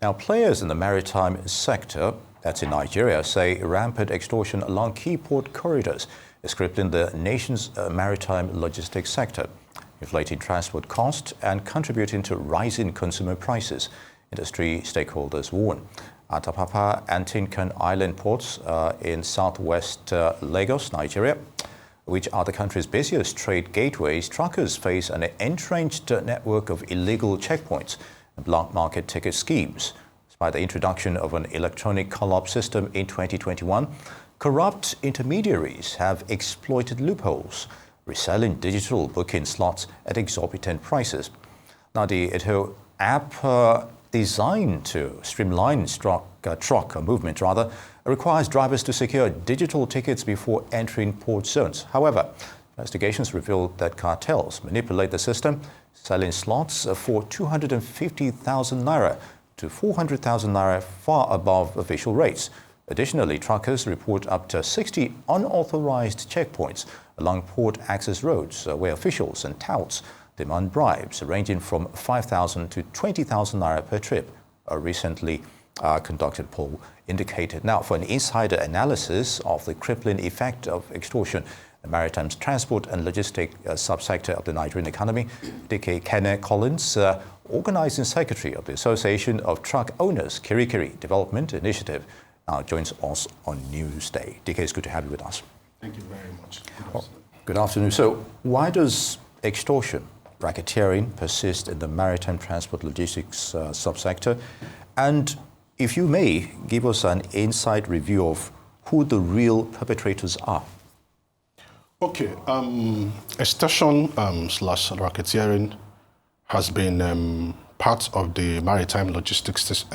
Now, players in the maritime sector, that's in Nigeria, say rampant extortion along key port corridors is crippling the nation's maritime logistics sector, inflating transport costs and contributing to rising consumer prices, industry stakeholders warn. At Apapa and Tinkan Island ports in southwest Lagos, Nigeria, which are the country's busiest trade gateways, truckers face an entrenched network of illegal checkpoints and black market ticket schemes. Despite the introduction of an electronic call-up system in 2021, corrupt intermediaries have exploited loopholes, reselling digital booking slots at exorbitant prices. Now, the Eto app, designed to streamline truck movement, requires drivers to secure digital tickets before entering port zones. However, investigations revealed that cartels manipulate the system, selling slots for 250,000 naira to 400,000 naira, far above official rates. Additionally, truckers report up to 60 unauthorized checkpoints along port access roads where officials and touts demand bribes ranging from 5,000 to 20,000 naira per trip. A recently conducted poll indicated. Now, for an insider analysis of the crippling effect of extortion, the maritime transport and logistics subsector of the Nigerian economy, Dike Collins, organizing secretary of the Association of Truck Owners Kirikiri Development Initiative, now joins us on Newsday. Dike, it's good to have you with us. Thank you very much. Good afternoon. So, why does extortion, racketeering persist in the maritime transport logistics subsector? And if you may, give us an inside review of who the real perpetrators are. Okay. Extortion slash racketeering has been part of the maritime logistics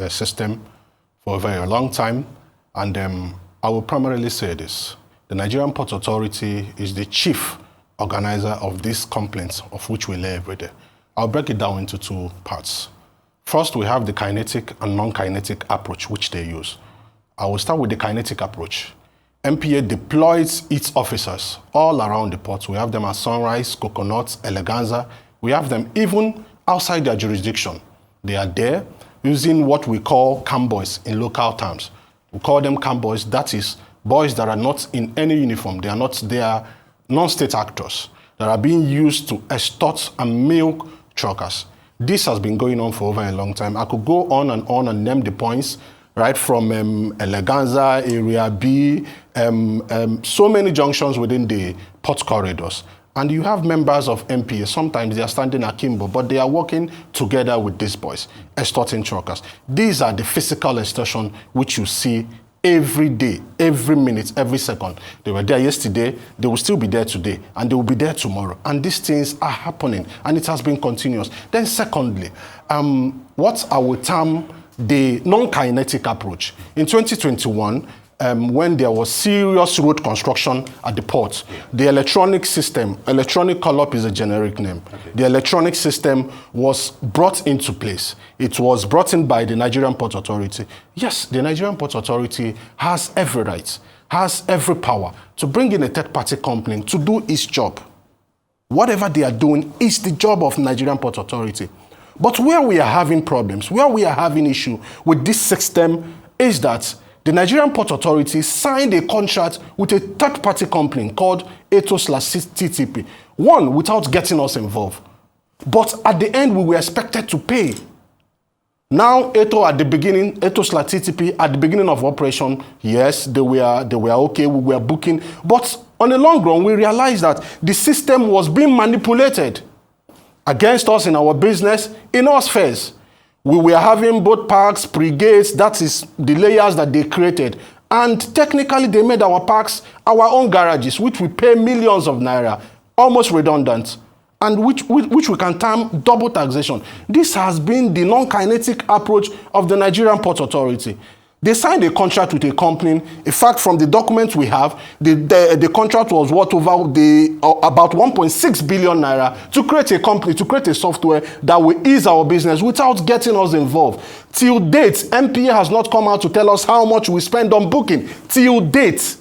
system for a very long time. And I will primarily say this. The Nigerian Port Authority is the chief organizer of these complaints of which we lay every day. I'll break it down into two parts. First, we have the kinetic and non-kinetic approach which they use. I will start with the kinetic approach. MPA deploys its officers all around the ports. We have them at Sunrise, Coconut, Eleganza. We have them even outside their jurisdiction. They are there using what we call cam boys in local terms. We call them cam boys. That is boys that are not in any uniform. They are non-state actors that are being used to extort and milk truckers. This has been going on for over a long time. I could go on and name the points, right from Eleganza, Area B, so many junctions within the port corridors. And you have members of MPA. Sometimes they are standing akimbo, but they are working together with these boys, extorting truckers. These are the physical extortion which you see every day, every minute, every second. They were there yesterday, they will still be there today, and they will be there tomorrow. And these things are happening, and it has been continuous. Then secondly, what I would term the non-kinetic approach. In 2021, when there was serious road construction at the port, the electronic system, electronic call-up is a generic name. Okay. The electronic system was brought into place. It was brought in by the Nigerian Port Authority. Yes, the Nigerian Port Authority has every right, has every power to bring in a third-party company to do its job. Whatever they are doing is the job of Nigerian Port Authority. But where we are having problems, where we are having issue with this system is that the Nigerian Port Authority signed a contract with a third-party company called Eto/TTP, one, without getting us involved. But at the end, we were expected to pay. Now, Eto/TTP, at the beginning of operation, yes, they were okay, we were booking. But on the long run, we realized that the system was being manipulated against us in our business, in our spheres. We were having both parks, brigades, that is the layers that they created. And technically, they made our parks our own garages, which we pay millions of naira, almost redundant, and which we can term double taxation. This has been the non-kinetic approach of the Nigerian Port Authority. They signed a contract with a company. In fact, from the documents we have, the contract was worth over about 1.6 billion naira to create a company, to create a software that will ease our business without getting us involved. Till date, MPA has not come out to tell us how much we spend on booking. Till date.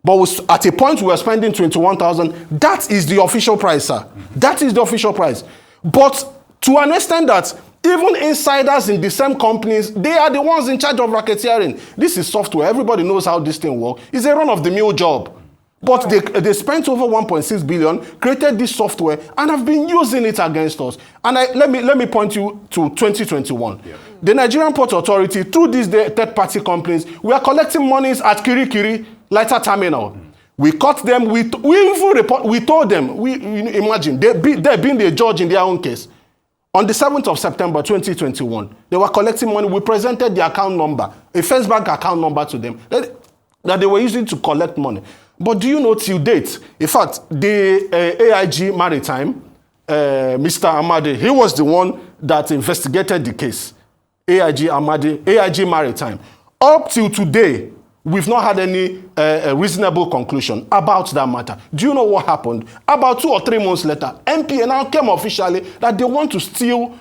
But at a point, we were spending 21,000. That is the official price, sir. That is the official price. But to an extent that Even insiders in the same companies, they are the ones in charge of racketeering. This is software. Everybody knows how this thing works. It's a run-of-the-mill job. But they spent over 1.6 billion, created this software, and have been using it against us. And let me point you to 2021. Yeah. The Nigerian Port Authority, through these third-party companies, we are collecting monies at Kirikiri Lighter Terminal. We caught them. We even report. We told them. Imagine they being the judge in their own case. On the 7th of September 2021, they were collecting money. We presented the account number, a First Bank account number to them that they were using to collect money. But do you know, till date, in fact, the AIG Maritime, Mr. Amadi, he was the one that investigated the case. AIG Maritime. Up till today, we've not had any reasonable conclusion about that matter. Do you know what happened? About 2 or 3 months later, NPA now came officially that they want to still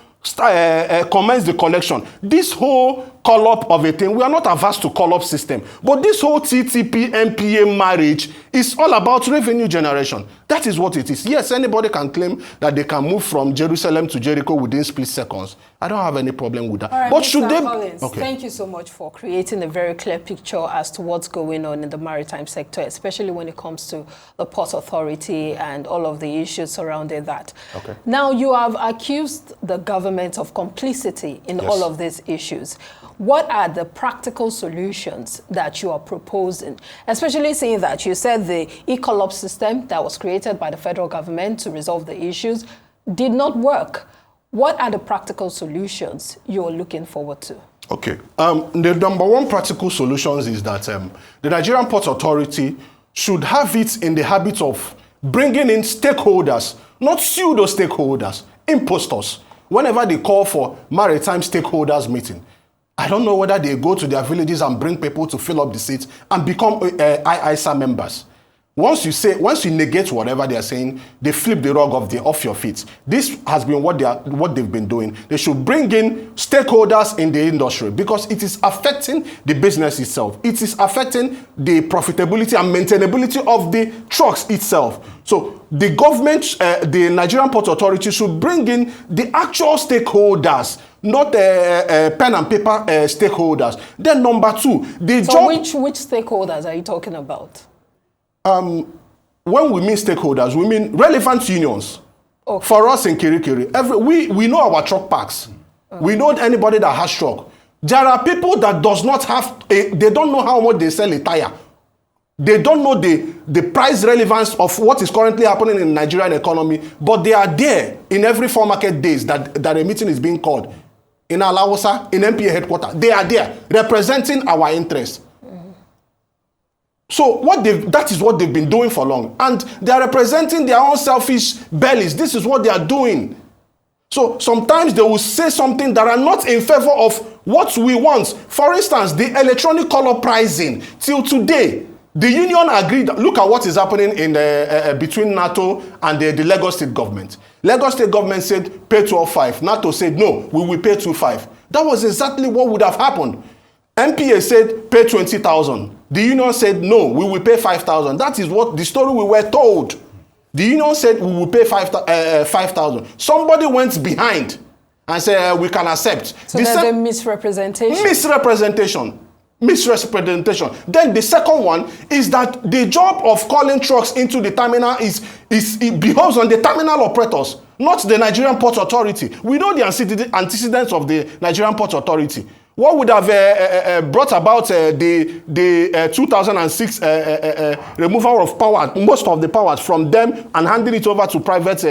commence the collection. This whole call-up of a thing, we are not averse to call-up system, but this whole TTP-NPA marriage is all about revenue generation. That is what it is. Yes, anybody can claim that they can move from Jerusalem to Jericho within split seconds. I don't have any problem with that. All right, but Mr. should they... Collins, okay. Thank you so much for creating a very clear picture as to what's going on in the maritime sector, especially when it comes to the Port Authority and all of the issues surrounding that. Okay. Now, you have accused the government of complicity in all of these issues. What are the practical solutions that you are proposing, especially seeing that you said the e-collab system that was created by the federal government to resolve the issues did not work? What are the practical solutions you're looking forward to? Okay. The number one practical solutions is that the Nigerian Port Authority should have it in the habit of bringing in stakeholders, not pseudo-stakeholders, impostors, whenever they call for maritime stakeholders meeting. I don't know whether they go to their villages and bring people to fill up the seats and become IISA members. Once you negate whatever they are saying, they flip the rug off your feet. This has been what they've been doing. They should bring in stakeholders in the industry because it is affecting the business itself. It is affecting the profitability and maintainability of the trucks itself. So the government, the Nigerian Port Authority should bring in the actual stakeholders, not pen and paper stakeholders. Then number two, which stakeholders are you talking about? When we mean stakeholders, we mean relevant unions. Okay. For us in Kirikiri, we know our truck parks. Okay. We know anybody that has truck. There are people that does not have, they don't know how much they sell a tire. They don't know the price relevance of what is currently happening in the Nigerian economy, but they are there in every 4 market days that a meeting is being called. In Alawosa, in NPA headquarters, they are there representing our interests. So that is what they've been doing for long. And they are representing their own selfish bellies. This is what they are doing. So sometimes they will say something that are not in favor of what we want. For instance, the electronic color pricing. Till today, the union agreed. Look at what is happening in between NATO and the Lagos State government. Lagos State government said pay 12.5. NATO said no, we will pay 2.5. That was exactly what would have happened. NPA said pay 20,000. The union said no, we will pay 5,000. That is what the story we were told. The union said we will pay 5,000. Somebody went behind and said we can accept. So there's a misrepresentation. Misrepresentation. Then the second one is that the job of calling trucks into the terminal it behoves on the terminal operators, not the Nigerian Port Authority. We know the antecedents of the Nigerian Port Authority. What would have brought about the 2006 removal of power, most of the powers from them, and handing it over to private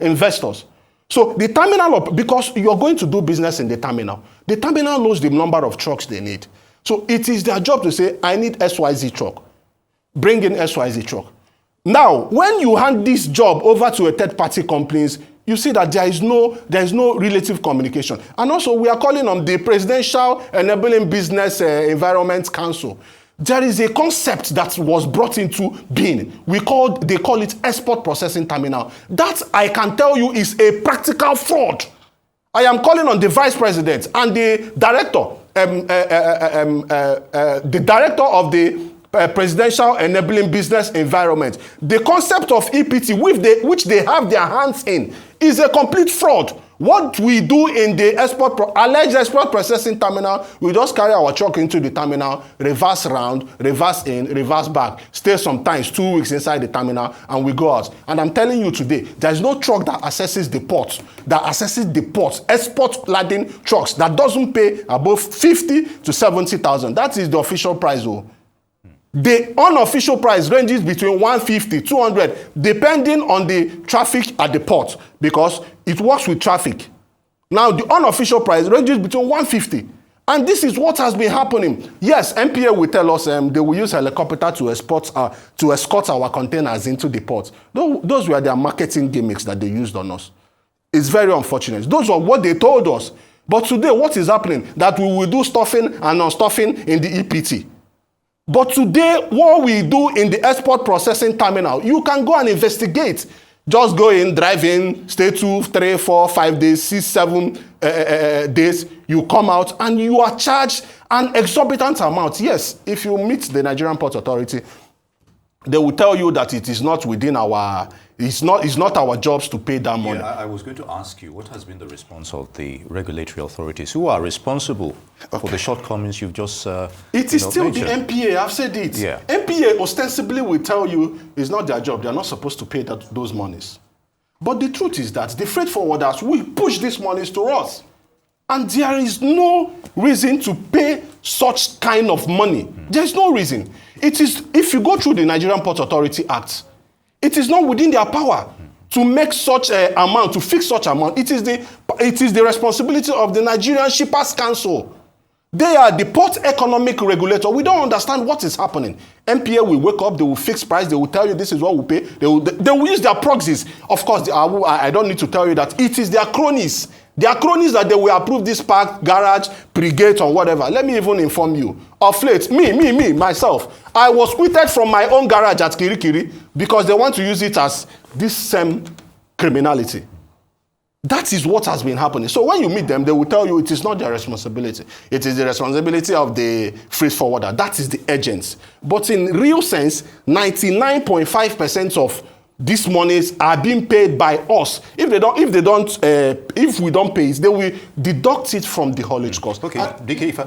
investors? So the terminal, because you're going to do business in the terminal knows the number of trucks they need. So it is their job to say, I need XYZ truck. Bring in XYZ truck. Now, when you hand this job over to a third-party companies, you see that there is no relative communication. And also, we are calling on the Presidential Enabling Business Environment Council. There is a concept that was brought into being. They call it export processing terminal. That, I can tell you, is a practical fraud. I am calling on the Vice President and the Director, of the Presidential Enabling Business Environment. The concept of EPT, which they have their hands in, is a complete fraud. What we do in the alleged export processing terminal, we just carry our truck into the terminal, reverse round, reverse in, reverse back, stay sometimes 2 weeks inside the terminal, and we go out. And I'm telling you today, there's no truck that accesses the port, export laden trucks, that doesn't pay above 50 to 70,000. That is the official price, though. The unofficial price ranges between 150, 200, depending on the traffic at the port, because it works with traffic. Now, the unofficial price ranges between 150. And this is what has been happening. Yes, MPA will tell us they will use helicopter to escort our containers into the port. Those were their marketing gimmicks that they used on us. It's very unfortunate. Those are what they told us. But today, what is happening? That we will do stuffing and non-stuffing in the EPT. But today, what we do in the export processing terminal, you can go and investigate. Just go in, drive in, stay 2, 3, 4, 5 days, 6, 7 days. You come out and you are charged an exorbitant amount. Yes, if you meet the Nigerian Port Authority, they will tell you that it is not within our, it's not our jobs to pay that money. Yeah, I was going to ask you, what has been the response of the regulatory authorities who are responsible for the shortcomings you've just It is still mentioned? the MPA, I've said it. Yeah. MPA ostensibly will tell you it's not their job. They're not supposed to pay those monies. But the truth is that the freight forwarders will push these monies to us. And there is no reason to pay such kind of money. There is no reason. It is, if you go through the Nigerian Port Authority Act, it is not within their power to make such an amount, to fix such amount. It is the responsibility of the Nigerian Shippers Council. They are the port economic regulator. We don't understand what is happening. MPA will wake up, they will fix price, they will tell you this is what we pay. They will use their proxies. Of course, I don't need to tell you that it is their cronies. Their cronies that they will approve this park, garage, brigade, or whatever. Let me even inform you. Of late, myself, I was quitted from my own garage at Kirikiri because they want to use it as this same criminality. That is what has been happening. So when you meet them, they will tell you it is not their responsibility. It is the responsibility of the freight forwarder. That is the agents. But in real sense, 99.5% of these monies are being paid by us. If we don't pay it, they will deduct it from the haulage cost. Okay, Dike,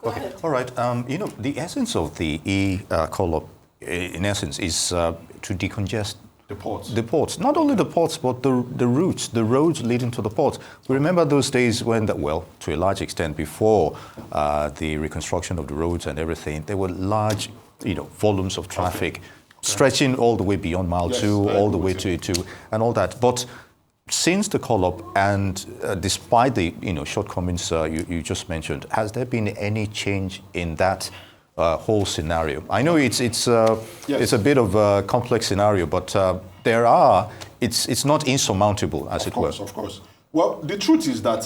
okay. All right. The essence of the e-call-up, in essence, is to decongest the ports. The ports. Not only the ports, but the routes, the roads leading to the ports. We remember those days when, to a large extent, before the reconstruction of the roads and everything, there were large, volumes of traffic stretching all the way beyond mile 2, all the way to and all that. But since the call-up and despite the shortcomings you just mentioned, has there been any change in that whole scenario? I know it's a bit of a complex scenario, but it's not insurmountable, as it were. Of course. Well, the truth is that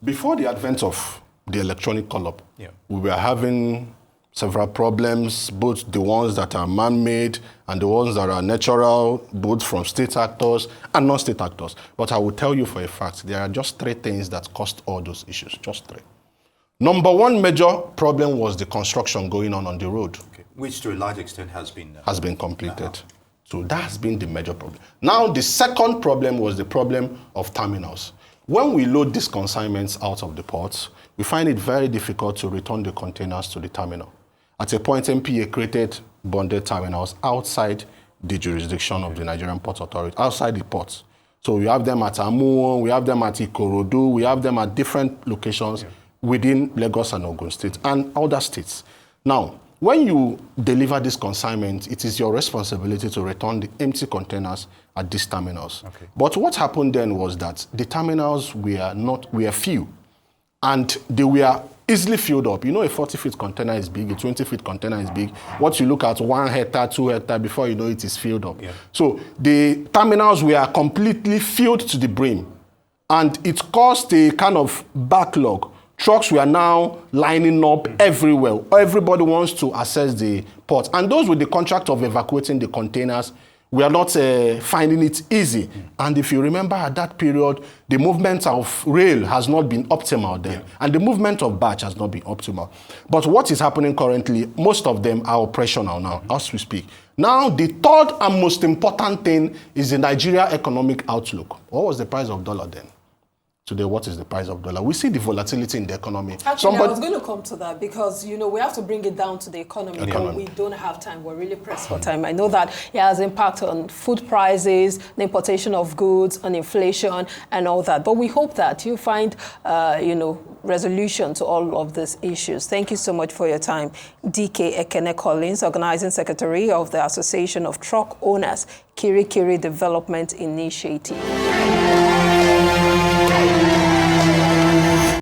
before the advent of the electronic call-up, we were having several problems, both the ones that are man-made and the ones that are natural, both from state actors and non-state actors. But I will tell you for a fact, there are just 3 things that caused all those issues, just 3. Number 1 major problem was the construction going on the road. Okay. Which to a large extent has been completed. So that has been the major problem. Now the second problem was the problem of terminals. When we load these consignments out of the ports, we find it very difficult to return the containers to the terminal. At a point, MPA created bonded terminals outside the jurisdiction of the Nigerian Port Authority, outside the ports. So we have them at Amuwo, we have them at Ikorodu, we have them at different locations within Lagos and Ogun State and other states. Now, when you deliver this consignment, it is your responsibility to return the empty containers at these terminals. Okay. But what happened then was that the terminals were few, and they were easily filled up. A 40-feet container is big, a 20-feet container is big. What you look at, 1 hectare, 2 hectare, before you know it is filled up. Yeah. So the terminals were completely filled to the brim, and it caused a kind of backlog. Trucks were now lining up everywhere. Everybody wants to access the port. And those with the contract of evacuating the containers, we are not finding it easy. And if you remember at that period, the movement of rail has not been optimal then. And the movement of batch has not been optimal. But what is happening currently, most of them are operational now, as we speak. Now, the third and most important thing is the Nigeria economic outlook. What was the price of dollar then? today, what is the price of dollar? We see the volatility in the economy. Actually, I was going to come to that because, you know, we have to bring it down to the economy. But we don't have time. We're really pressed for time. I know that it has impact on food prices, the importation of goods, on inflation, and all that. But we hope that you find, you know, resolution to all of these issues. Thank you so much for your time. Dike Ekene Collins, Organizing Secretary of the Association of Truck Owners, Kiri Kiri Development Initiative.